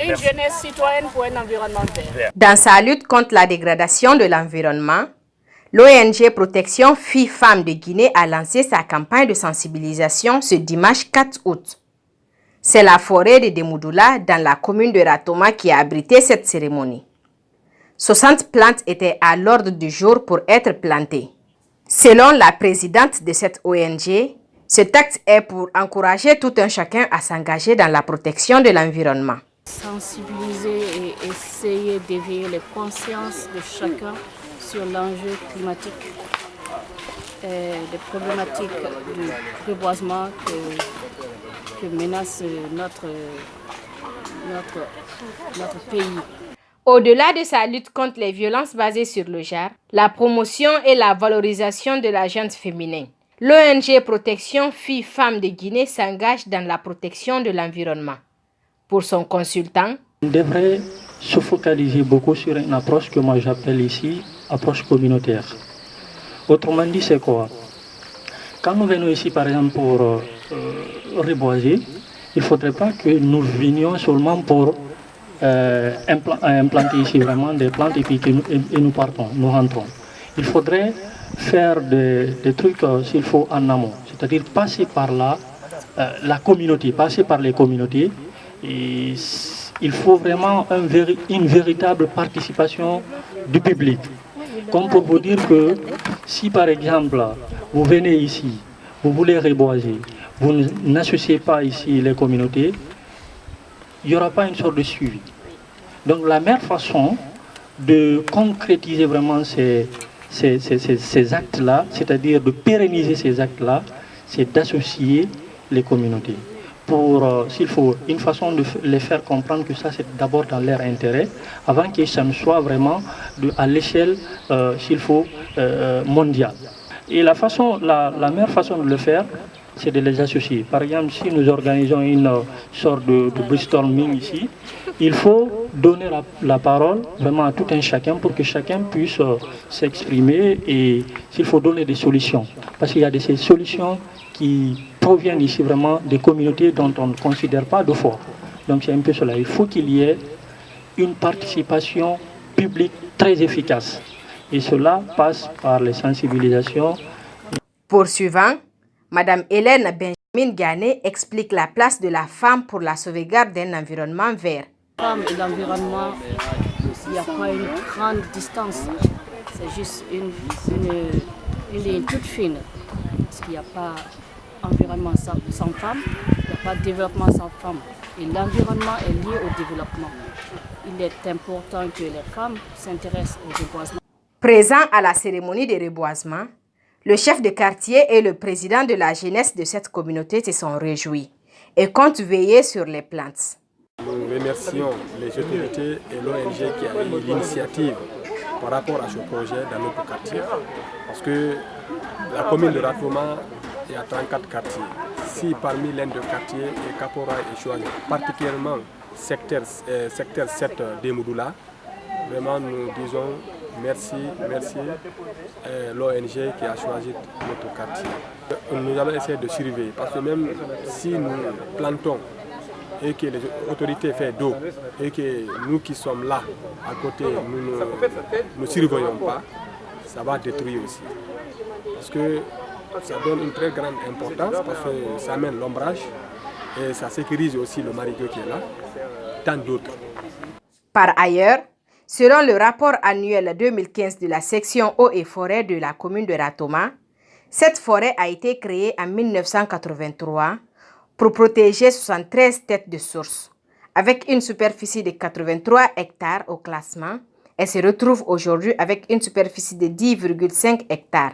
une jeunesse citoyenne pour un environnement vert. Dans sa lutte contre la dégradation de l'environnement, l'ONG Protection Filles-Femmes de Guinée a lancé sa campagne de sensibilisation ce dimanche 4 août. C'est la forêt de Demoudoula dans la commune de Ratoma qui a abrité cette cérémonie. 60 plantes étaient à l'ordre du jour pour être plantées. Selon la présidente de cette ONG, cet acte est pour encourager tout un chacun à s'engager dans la protection de l'environnement. Sensibiliser et essayer d'éveiller les consciences de chacun sur l'enjeu climatique et des problématiques du reboisement que menace notre pays. Au-delà de sa lutte contre les violences basées sur le genre, la promotion et la valorisation de la gente féminine, l'ONG Protection Filles-Femmes de Guinée s'engage dans la protection de l'environnement. Pour son consultant, on devrait se focaliser beaucoup sur une approche que moi j'appelle ici approche communautaire. Autrement dit, c'est quoi? Quand nous venons ici par exemple pour reboiser, il ne faudrait pas que nous venions seulement pour implanter ici vraiment des plantes et puis nous partons, nous rentrons. Il faudrait faire des trucs s'il faut en amont, c'est-à-dire passer par là, la communauté, passer par les communautés. Et il faut vraiment une véritable participation du public. Comme pour vous dire que si par exemple vous venez ici, vous voulez reboiser, vous n'associez pas ici les communautés, il n'y aura pas une sorte de suivi. Donc la meilleure façon de concrétiser vraiment ces actes-là, c'est-à-dire de pérenniser ces actes-là, c'est d'associer les communautés. Pour, s'il faut, une façon de les faire comprendre que ça c'est d'abord dans leur intérêt, avant que ça ne soit vraiment à l'échelle, s'il faut, mondiale. Et la meilleure façon de le faire, c'est de les associer. Par exemple, si nous organisons une sorte de brainstorming ici, il faut donner la parole vraiment à tout un chacun pour que chacun puisse s'exprimer et s'il faut donner des solutions. Parce qu'il y a ces solutions qui proviennent ici vraiment des communautés dont on ne considère pas de foi. Donc c'est un peu cela. Il faut qu'il y ait une participation publique très efficace. Et cela passe par les sensibilisations. Poursuivant, Madame Hélène Benjamin Ghané explique la place de la femme pour la sauvegarde d'un environnement vert. La femme et l'environnement, il n'y a pas une grande distance. C'est juste une ligne toute fine. Parce qu'il n'y a pas environnement sans femme, il n'y a pas de développement sans femme. Et l'environnement est lié au développement. Il est important que les femmes s'intéressent au reboisement. Présent à la cérémonie de reboisement, le chef de quartier et le président de la jeunesse de cette communauté se sont réjouis et comptent veiller sur les plantes. Nous remercions les autorités et l'ONG qui a eu l'initiative par rapport à ce projet dans notre quartier. Parce que la commune de Ratoma, il y a 34 quartiers. Si parmi l'un des quartiers, et Kapora est choisi, particulièrement secteur 7 de Moudoula, vraiment nous disons merci l'ONG qui a choisi notre quartier. Nous allons essayer de surveiller parce que même si nous plantons et que les autorités font d'eau et que nous qui sommes là à côté, nous ne surveillons pas, ça va détruire aussi. Parce que ça donne une très grande importance parce que ça amène l'ombrage et ça sécurise aussi le marigot qui est là, tant d'autres. Par ailleurs, selon le rapport annuel 2015 de la section eau et forêt de la commune de Ratoma, cette forêt a été créée en 1983 pour protéger 73 têtes de source. Avec une superficie de 83 hectares au classement, elle se retrouve aujourd'hui avec une superficie de 10,5 hectares.